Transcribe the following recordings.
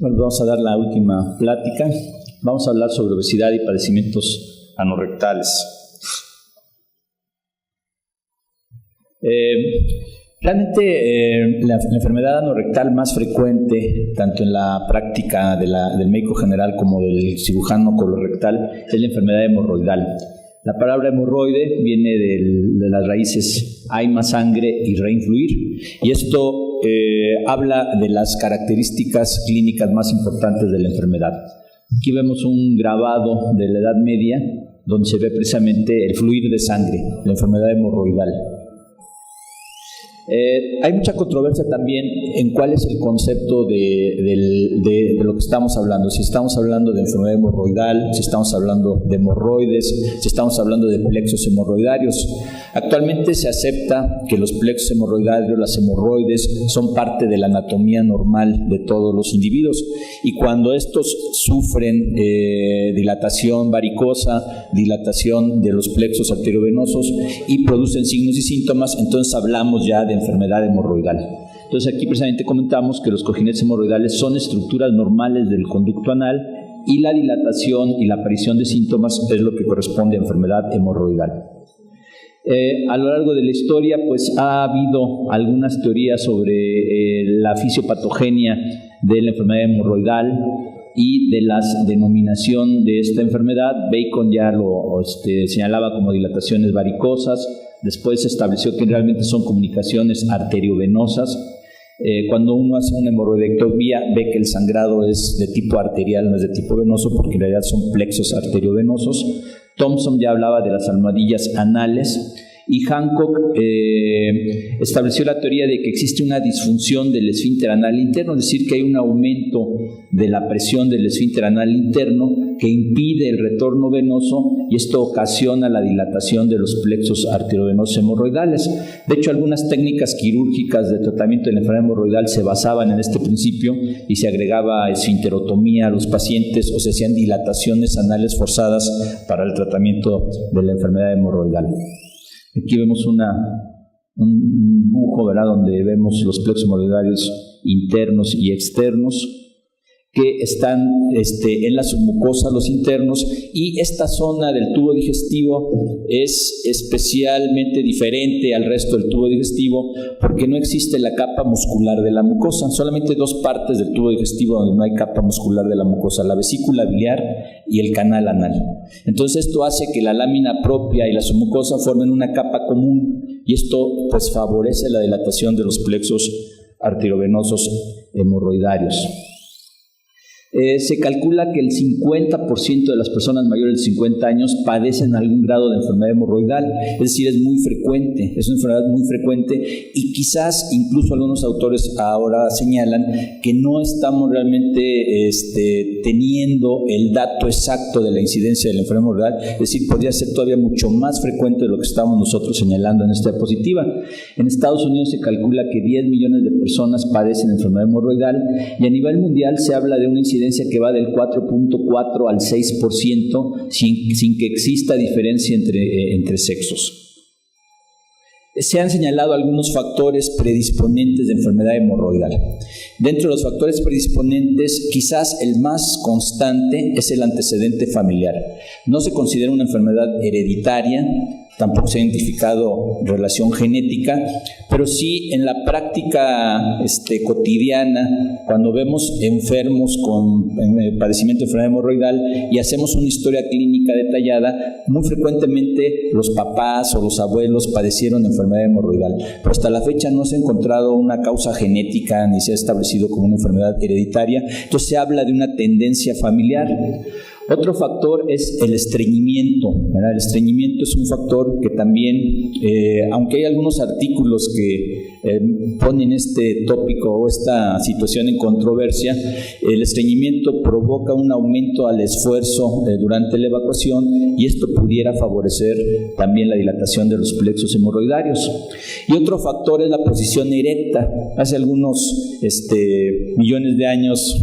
Bueno, vamos a dar la última plática. Vamos a hablar sobre obesidad y padecimientos anorrectales. Realmente la enfermedad anorrectal más frecuente, tanto en la práctica del médico general como del cirujano colorectal, es la enfermedad hemorroidal. La palabra hemorroide viene de las raíces aima, sangre y reinfluir, y esto habla de las características clínicas más importantes de la enfermedad. Aquí vemos un grabado de la Edad Media donde se ve precisamente el fluir de sangre, la enfermedad hemorroidal. Hay mucha controversia también en cuál es el concepto de lo que estamos hablando. Si estamos hablando de enfermedad hemorroidal, si estamos hablando de hemorroides, si estamos hablando de plexos hemorroidarios. Actualmente se acepta que los plexos hemorroidarios, las hemorroides, son parte de la anatomía normal de todos los individuos, y cuando estos sufren dilatación varicosa, dilatación de los plexos arteriovenosos y producen signos y síntomas, entonces hablamos ya de enfermedad hemorroidal. Entonces aquí precisamente comentamos que los cojinetes hemorroidales son estructuras normales del conducto anal, y la dilatación y la aparición de síntomas es lo que corresponde a enfermedad hemorroidal. A lo largo de la historia pues ha habido algunas teorías sobre la fisiopatogenia de la enfermedad hemorroidal y de la denominación de esta enfermedad. Bacon ya lo señalaba como dilataciones varicosas. Después se estableció que realmente son comunicaciones arteriovenosas. Cuando uno hace una hemorroidectomía ve que el sangrado es de tipo arterial, no es de tipo venoso, porque en realidad son plexos arteriovenosos. Thompson ya hablaba de las almohadillas anales, y Hancock estableció la teoría de que existe una disfunción del esfínter anal interno, es decir, que hay un aumento de la presión del esfínter anal interno que impide el retorno venoso, y esto ocasiona la dilatación de los plexos arteriovenosos hemorroidales. De hecho, algunas técnicas quirúrgicas de tratamiento de la enfermedad hemorroidal se basaban en este principio, y se agregaba esfinterotomía a los pacientes o se hacían dilataciones anales forzadas para el tratamiento de la enfermedad hemorroidal. Aquí vemos un dibujo, ¿verdad?, donde vemos los plexos hemorroidarios internos y externos que están en la submucosa, los internos, y esta zona del tubo digestivo es especialmente diferente al resto del tubo digestivo porque no existe la capa muscular de la mucosa. Solamente dos partes del tubo digestivo donde no hay capa muscular de la mucosa: la vesícula biliar y el canal anal. Entonces esto hace que la lámina propia y la submucosa formen una capa común, y esto pues favorece la dilatación de los plexos arteriovenosos hemorroidarios. Se calcula que el 50% de las personas mayores de 50 años padecen algún grado de enfermedad hemorroidal, es decir, es muy frecuente, es una enfermedad muy frecuente, y quizás incluso algunos autores ahora señalan que no estamos realmente teniendo el dato exacto de la incidencia de la enfermedad hemorroidal, es decir, podría ser todavía mucho más frecuente de lo que estamos nosotros señalando en esta diapositiva. En Estados Unidos se calcula que 10 millones de personas padecen enfermedad hemorroidal, y a nivel mundial se habla de una incidencia que va del 4.4 al 6% sin que exista diferencia entre sexos. Se han señalado algunos factores predisponentes de enfermedad hemorroidal. Dentro de los factores predisponentes, quizás el más constante es el antecedente familiar. No se considera una enfermedad hereditaria, tampoco se ha identificado relación genética, pero sí en la práctica cotidiana, cuando vemos enfermos con padecimiento de enfermedad hemorroidal y hacemos una historia clínica detallada, muy frecuentemente los papás o los abuelos padecieron enfermedad hemorroidal, pero hasta la fecha no se ha encontrado una causa genética ni se ha establecido como una enfermedad hereditaria. Entonces se habla de una tendencia familiar. Otro factor es el estreñimiento, ¿verdad? El estreñimiento es un factor que también, aunque hay algunos artículos que ponen este tópico o esta situación en controversia, el estreñimiento provoca un aumento al esfuerzo durante la evacuación, y esto pudiera favorecer también la dilatación de los plexos hemorroidarios. Y otro factor es la posición erecta. Hace algunos millones de años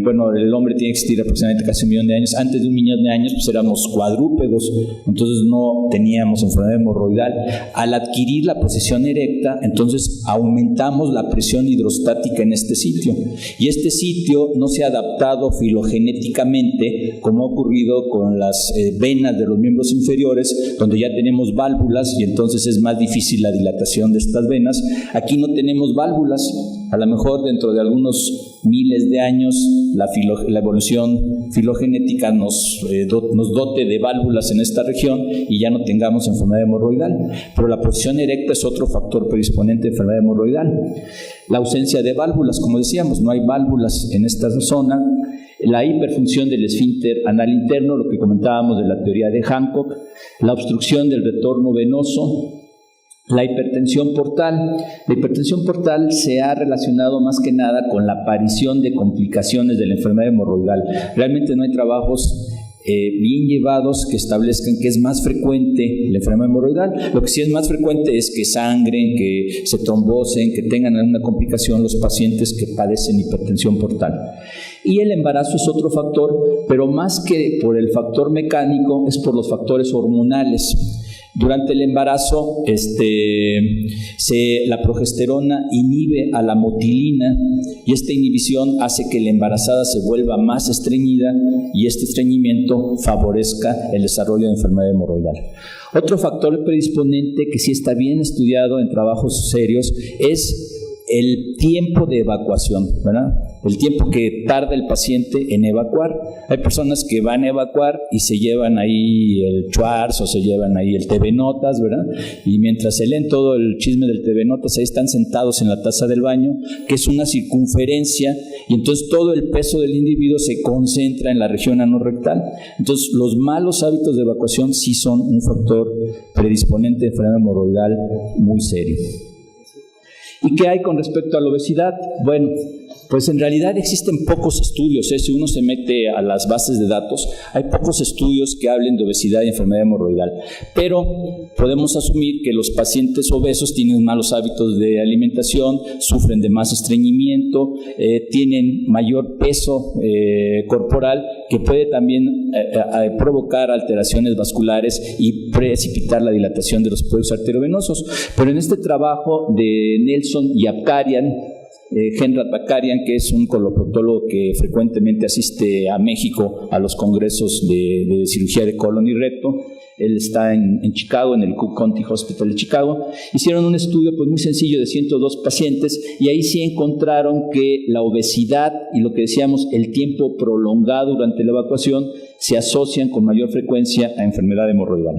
Bueno, el hombre tiene que existir aproximadamente casi 1 millón de años. Antes de 1 millón de años, pues éramos cuadrúpedos, entonces no teníamos enfermedad hemorroidal. Al adquirir la posición erecta, entonces aumentamos la presión hidrostática en este sitio. Y este sitio no se ha adaptado filogenéticamente, como ha ocurrido con las venas de los miembros inferiores, donde ya tenemos válvulas y entonces es más difícil la dilatación de estas venas. Aquí no tenemos válvulas. A lo mejor dentro de algunos miles de años la evolución filogenética nos dote de válvulas en esta región y ya no tengamos enfermedad hemorroidal. Pero la posición erecta es otro factor predisponente de enfermedad hemorroidal. La ausencia de válvulas, como decíamos, no hay válvulas en esta zona. La hiperfunción del esfínter anal interno, lo que comentábamos de la teoría de Hancock, la obstrucción del retorno venoso, la hipertensión portal. La hipertensión portal se ha relacionado más que nada con la aparición de complicaciones de la enfermedad hemorroidal. Realmente no hay trabajos bien llevados que establezcan que es más frecuente la enfermedad hemorroidal. Lo que sí es más frecuente es que sangren, que se trombosen, que tengan alguna complicación los pacientes que padecen hipertensión portal. Y el embarazo es otro factor, pero más que por el factor mecánico, es por los factores hormonales. Durante el embarazo, la progesterona inhibe a la motilina y esta inhibición hace que la embarazada se vuelva más estreñida y este estreñimiento favorezca el desarrollo de enfermedad hemorroidal. Otro factor predisponente que sí está bien estudiado en trabajos serios es el tiempo de evacuación, ¿verdad? El tiempo que tarda el paciente en evacuar. Hay personas que van a evacuar y se llevan ahí el Schwartz o se llevan ahí el TV Notas, ¿verdad? Y mientras se leen todo el chisme del TV Notas, ahí están sentados en la taza del baño, que es una circunferencia, y entonces todo el peso del individuo se concentra en la región anorrectal. Entonces, los malos hábitos de evacuación sí son un factor predisponente de enfermedad hemorroidal muy serio. ¿Y qué hay con respecto a la obesidad? Bueno, pues en realidad existen pocos estudios, si uno se mete a las bases de datos, hay pocos estudios que hablen de obesidad y enfermedad hemorroidal, pero podemos asumir que los pacientes obesos tienen malos hábitos de alimentación, sufren de más estreñimiento, tienen mayor peso corporal, que puede también provocar alteraciones vasculares y precipitar la dilatación de los poros arteriovenosos. Pero en este trabajo de Nelson y Apkarian, Henrat Bakarian, que es un coloproctólogo que frecuentemente asiste a México a los congresos de cirugía de colon y recto, él está en Chicago, en el Cook County Hospital de Chicago. Hicieron un estudio pues muy sencillo de 102 pacientes y ahí sí encontraron que la obesidad y lo que decíamos, el tiempo prolongado durante la evacuación se asocian con mayor frecuencia a enfermedad hemorroidal.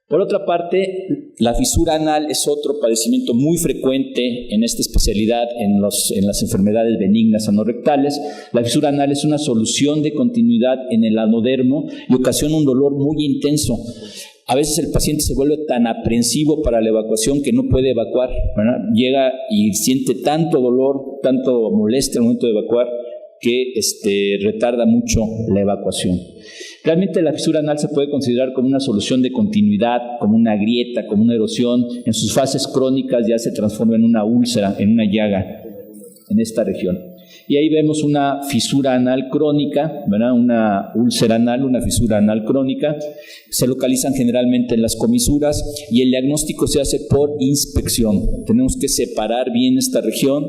Por otra parte, la fisura anal es otro padecimiento muy frecuente en esta especialidad en las enfermedades benignas anorrectales. La fisura anal es una solución de continuidad en el anodermo y ocasiona un dolor muy intenso. A veces el paciente se vuelve tan aprensivo para la evacuación que no puede evacuar, ¿verdad? Llega y siente tanto dolor, tanto molestia al momento de evacuar que retarda mucho la evacuación. Realmente la fisura anal se puede considerar como una solución de continuidad, como una grieta, como una erosión. En sus fases crónicas ya se transforma en una úlcera, en una llaga en esta región. Y ahí vemos una fisura anal crónica, ¿verdad? Una úlcera anal, una fisura anal crónica. Se localizan generalmente en las comisuras y el diagnóstico se hace por inspección. Tenemos que separar bien esta región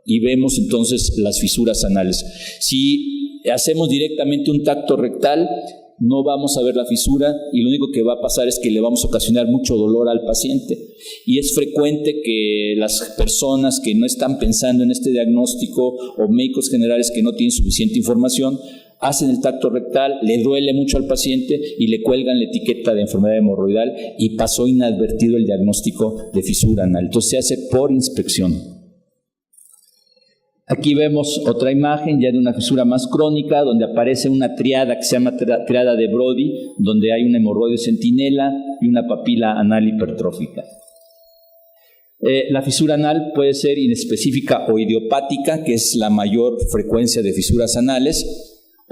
y vemos entonces las fisuras anales. Si hacemos directamente un tacto rectal, no vamos a ver la fisura y lo único que va a pasar es que le vamos a ocasionar mucho dolor al paciente. Y es frecuente que las personas que no están pensando en este diagnóstico o médicos generales que no tienen suficiente información, hacen el tacto rectal, le duele mucho al paciente y le cuelgan la etiqueta de enfermedad hemorroidal y pasó inadvertido el diagnóstico de fisura anal. Entonces se hace por inspección. Aquí vemos otra imagen ya de una fisura más crónica, donde aparece una triada que se llama triada de Brody, donde hay una hemorroide centinela y una papila anal hipertrófica. La fisura anal puede ser inespecífica o idiopática, que es la mayor frecuencia de fisuras anales,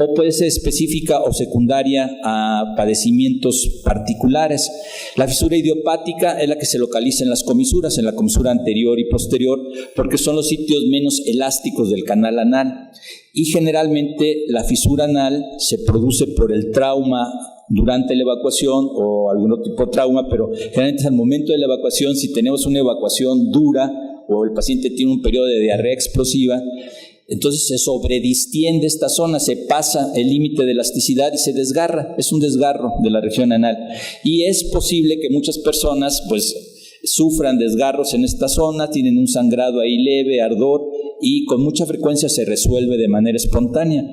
o puede ser específica o secundaria a padecimientos particulares. La fisura idiopática es la que se localiza en las comisuras, en la comisura anterior y posterior, porque son los sitios menos elásticos del canal anal. Y generalmente la fisura anal se produce por el trauma durante la evacuación o algún otro tipo de trauma, pero generalmente al momento de la evacuación, si tenemos una evacuación dura o el paciente tiene un periodo de diarrea explosiva, entonces se sobredistiende esta zona, se pasa el límite de elasticidad y se desgarra, es un desgarro de la región anal. Y es posible que muchas personas pues sufran desgarros en esta zona, tienen un sangrado ahí leve, ardor, y con mucha frecuencia se resuelve de manera espontánea.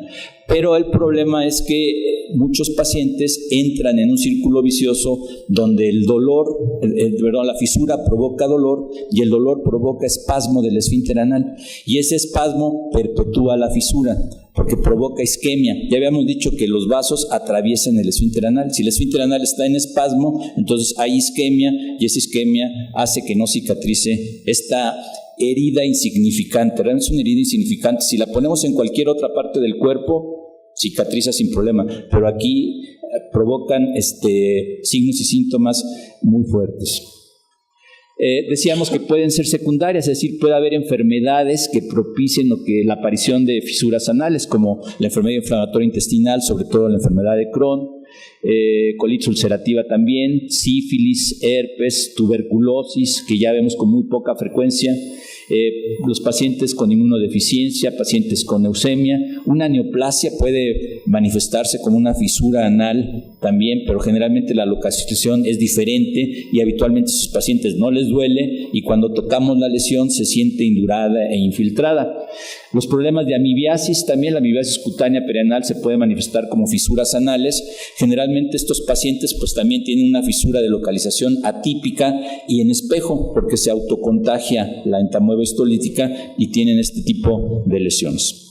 Pero el problema es que muchos pacientes entran en un círculo vicioso donde el dolor, la fisura provoca dolor y el dolor provoca espasmo del esfínter anal. Y ese espasmo perpetúa la fisura porque provoca isquemia. Ya habíamos dicho que los vasos atraviesan el esfínter anal. Si el esfínter anal está en espasmo, entonces hay isquemia y esa isquemia hace que no cicatrice esta herida insignificante. Realmente es una herida insignificante. Si la ponemos en cualquier otra parte del cuerpo, cicatriza sin problema, pero aquí provocan signos y síntomas muy fuertes. Decíamos que pueden ser secundarias, es decir, puede haber enfermedades que propicien la aparición de fisuras anales, como la enfermedad inflamatoria intestinal, sobre todo la enfermedad de Crohn, colitis ulcerativa también, sífilis, herpes, tuberculosis, que ya vemos con muy poca frecuencia, los pacientes con inmunodeficiencia, pacientes con leucemia. Una neoplasia puede manifestarse como una fisura anal también, pero generalmente la localización es diferente y habitualmente a sus pacientes no les duele y cuando tocamos la lesión se siente indurada e infiltrada. Los problemas de amibiasis también, la amibiasis cutánea perianal se puede manifestar como fisuras anales. Generalmente estos pacientes pues también tienen una fisura de localización atípica y en espejo porque se autocontagia la entamoeba histolítica y tienen este tipo de lesiones.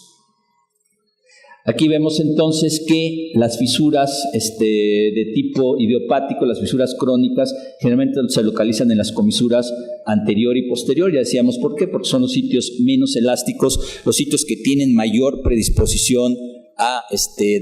Aquí vemos entonces que las fisuras de tipo idiopático, las fisuras crónicas, generalmente se localizan en las comisuras anterior y posterior. Ya decíamos por qué, porque son los sitios menos elásticos, los sitios que tienen mayor predisposición a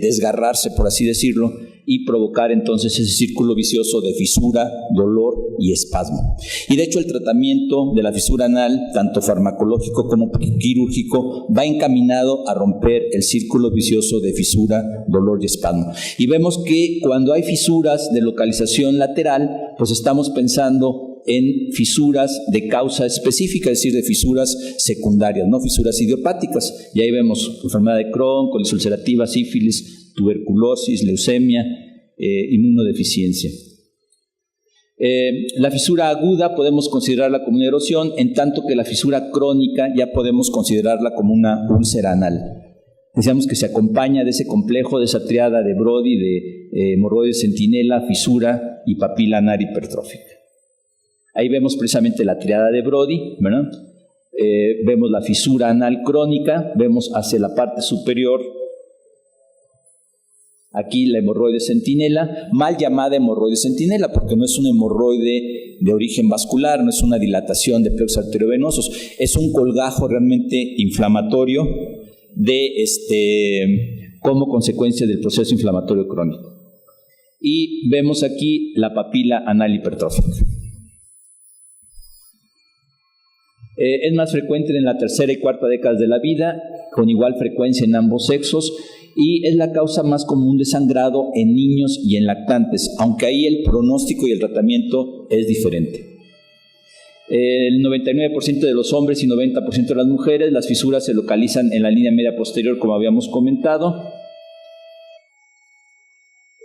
desgarrarse, por así decirlo, y provocar entonces ese círculo vicioso de fisura, dolor y espasmo. Y de hecho el tratamiento de la fisura anal, tanto farmacológico como quirúrgico, va encaminado a romper el círculo vicioso de fisura, dolor y espasmo. Y vemos que cuando hay fisuras de localización lateral, pues estamos pensando en fisuras de causa específica, es decir, de fisuras secundarias, no fisuras idiopáticas. Y ahí vemos enfermedad de Crohn, colitis ulcerativa, sífilis, tuberculosis, leucemia, inmunodeficiencia. La fisura aguda podemos considerarla como una erosión, en tanto que la fisura crónica ya podemos considerarla como una úlcera anal. Decíamos que se acompaña de ese complejo, de esa triada de Brody, de hemorroides centinela, fisura y papila anal hipertrófica. Ahí vemos precisamente la triada de Brody, ¿verdad? Vemos la fisura anal crónica, vemos hacia la parte superior, aquí la hemorroide centinela, mal llamada hemorroide centinela, porque no es un hemorroide de origen vascular, no es una dilatación de plexos arteriovenosos, es un colgajo realmente inflamatorio como consecuencia del proceso inflamatorio crónico. Y vemos aquí la papila anal hipertrófica. Es más frecuente en la tercera y cuarta década de la vida, con igual frecuencia en ambos sexos, y es la causa más común de sangrado en niños y en lactantes, aunque ahí el pronóstico y el tratamiento es diferente. El 99% de los hombres y 90% de las mujeres, las fisuras se localizan en la línea media posterior, como habíamos comentado.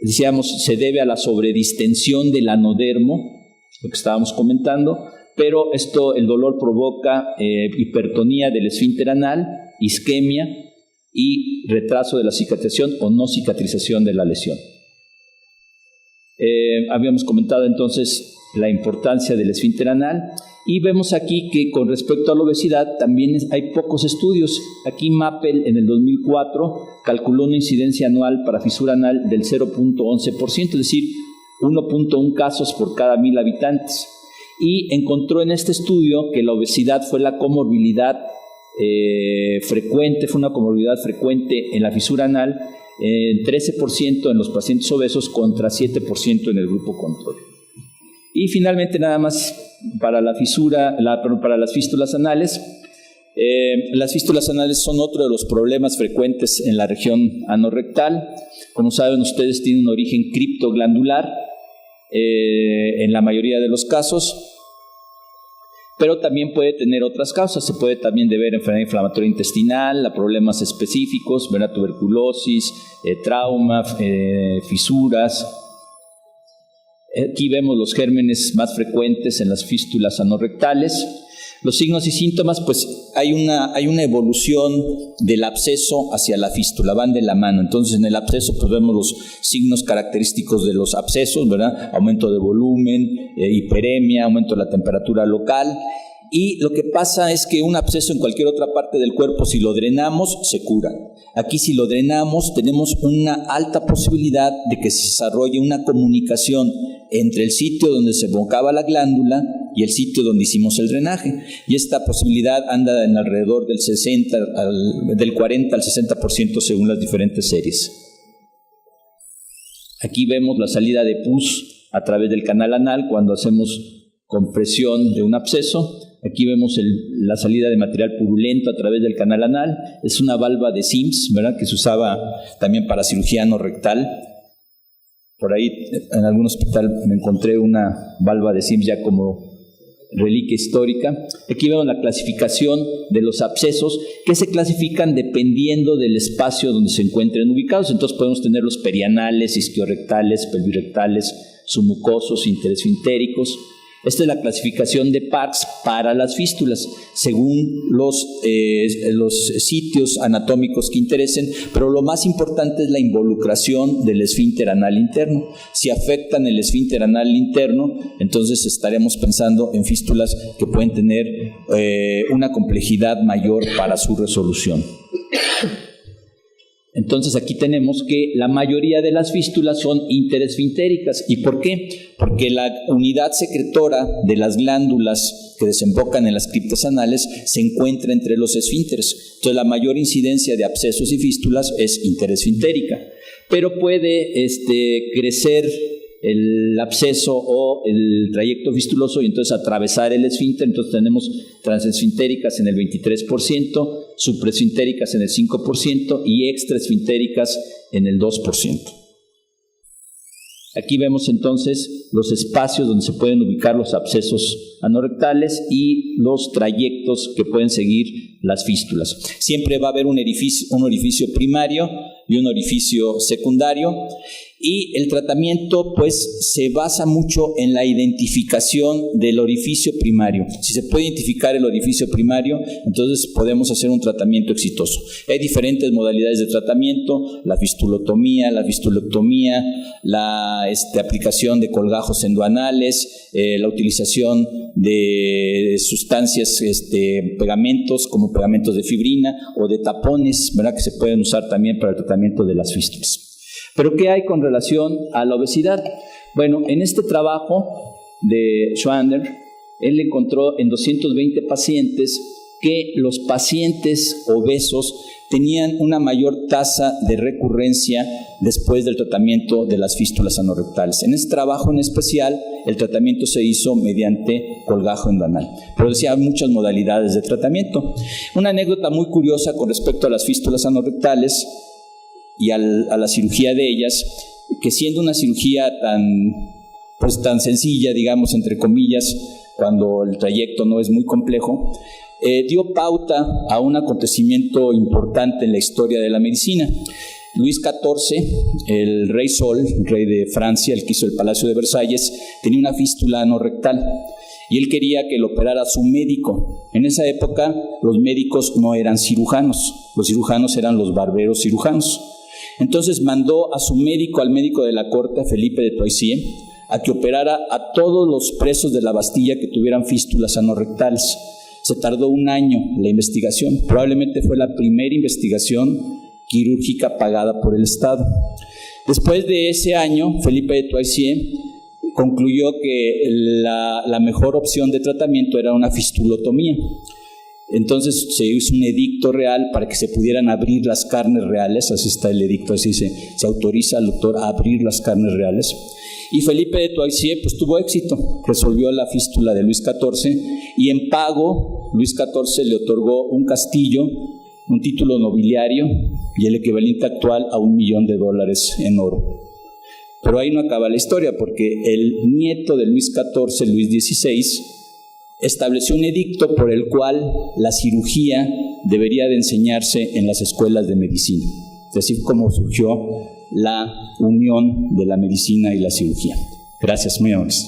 Decíamos, se debe a la sobredistensión del anodermo, lo que estábamos comentando, pero el dolor provoca hipertonía del esfínter anal, isquemia y retraso de la cicatrización o no cicatrización de la lesión. Habíamos comentado entonces la importancia del esfínter anal y vemos aquí que con respecto a la obesidad también hay pocos estudios. Aquí Mappel en el 2004 calculó una incidencia anual para fisura anal del 0.11%, es decir, 1.1 casos por cada 1,000 habitantes. Y encontró en este estudio que la obesidad fue la comorbilidad frecuente, fue una comorbilidad frecuente en la fisura anal, 13% en los pacientes obesos contra 7% en el grupo control. Y finalmente, nada más para para las fístulas anales. Las fístulas anales son otro de los problemas frecuentes en la región anorrectal. Como saben ustedes, tiene un origen criptoglandular en la mayoría de los casos, pero también puede tener otras causas. Se puede también deber a enfermedad inflamatoria intestinal, a problemas específicos, ¿verdad? Tuberculosis, trauma, fisuras. Aquí vemos los gérmenes más frecuentes en las fístulas anorrectales. Los signos y síntomas, pues hay una evolución del absceso hacia la fístula, van de la mano. Entonces en el absceso pues vemos los signos característicos de los abscesos, ¿verdad? Aumento de volumen, hiperemia, aumento de la temperatura local. Y lo que pasa es que un absceso en cualquier otra parte del cuerpo, si lo drenamos, se cura. Aquí, si lo drenamos, tenemos una alta posibilidad de que se desarrolle una comunicación entre el sitio donde se evocaba la glándula y el sitio donde hicimos el drenaje. Y esta posibilidad anda en alrededor del 40 al 60% según las diferentes series. Aquí vemos la salida de pus a través del canal anal cuando hacemos compresión de un absceso. Aquí vemos la salida de material purulento a través del canal anal. Es una valva de Sims, ¿verdad?, que se usaba también para cirugía anorrectal. Por ahí en algún hospital me encontré una valva de Sims ya como reliquia histórica. Aquí vemos la clasificación de los abscesos, que se clasifican dependiendo del espacio donde se encuentren ubicados. Entonces podemos tener los perianales, isquiorrectales, pelvirrectales, submucosos, interesfintéricos. Esta es la clasificación de Parkes para las fístulas, según los sitios anatómicos que interesen, pero lo más importante es la involucración del esfínter anal interno. Si afectan el esfínter anal interno, entonces estaremos pensando en fístulas que pueden tener una complejidad mayor para su resolución. Entonces aquí tenemos que la mayoría de las fístulas son interesfintéricas. ¿Y por qué? Porque la unidad secretora de las glándulas que desembocan en las criptas anales se encuentra entre los esfínteres. Entonces la mayor incidencia de abscesos y fístulas es interesfintérica. Pero puede crecer el absceso o el trayecto fistuloso y entonces atravesar el esfínter. Entonces tenemos transesfintéricas en el 23%, supraesfintéricas en el 5% y extraesfintéricas en el 2%. Aquí vemos entonces los espacios donde se pueden ubicar los abscesos anorrectales y los trayectos que pueden seguir las fístulas. Siempre va a haber un orificio primario y un orificio secundario. Y el tratamiento pues se basa mucho en la identificación del orificio primario. Si se puede identificar el orificio primario, entonces podemos hacer un tratamiento exitoso. Hay diferentes modalidades de tratamiento: la fistulotomía, la fistulectomía, la aplicación de colgajos endoanales, la utilización de sustancias, pegamentos como pegamentos de fibrina o de tapones, ¿verdad?, que se pueden usar también para el tratamiento de las fístulas. ¿Pero qué hay con relación a la obesidad? Bueno, en este trabajo de Schwander, él encontró en 220 pacientes que los pacientes obesos tenían una mayor tasa de recurrencia después del tratamiento de las fístulas anorrectales. En este trabajo en especial, el tratamiento se hizo mediante colgajo endoanal. Pero decía, hay muchas modalidades de tratamiento. Una anécdota muy curiosa con respecto a las fístulas anorrectales y a la cirugía de ellas, que siendo una cirugía tan sencilla, digamos, entre comillas, cuando el trayecto no es muy complejo, dio pauta a un acontecimiento importante en la historia de la medicina. Luis XIV, el rey Sol, rey de Francia, el que hizo el Palacio de Versalles, tenía una fístula anorrectal y él quería que lo operara su médico. En esa época los médicos no eran cirujanos, los cirujanos eran los barberos cirujanos. Entonces mandó a su médico, al médico de la corte, Felipe de Toisier, a que operara a todos los presos de la Bastilla que tuvieran fístulas anorrectales. Se tardó un año la investigación. Probablemente fue la primera investigación quirúrgica pagada por el Estado. Después de ese año, Felipe de Toisier concluyó que la mejor opción de tratamiento era una fistulotomía. Entonces se hizo un edicto real para que se pudieran abrir las carnes reales, así está el edicto, así se autoriza al doctor a abrir las carnes reales. Y Felipe de Toisier pues tuvo éxito, resolvió la fístula de Luis XIV y en pago Luis XIV le otorgó un castillo, un título nobiliario y el equivalente actual a $1,000,000 en oro. Pero ahí no acaba la historia, porque el nieto de Luis XIV, Luis XVI, estableció un edicto por el cual la cirugía debería de enseñarse en las escuelas de medicina. Así fue como surgió la unión de la medicina y la cirugía. Gracias, muy amables.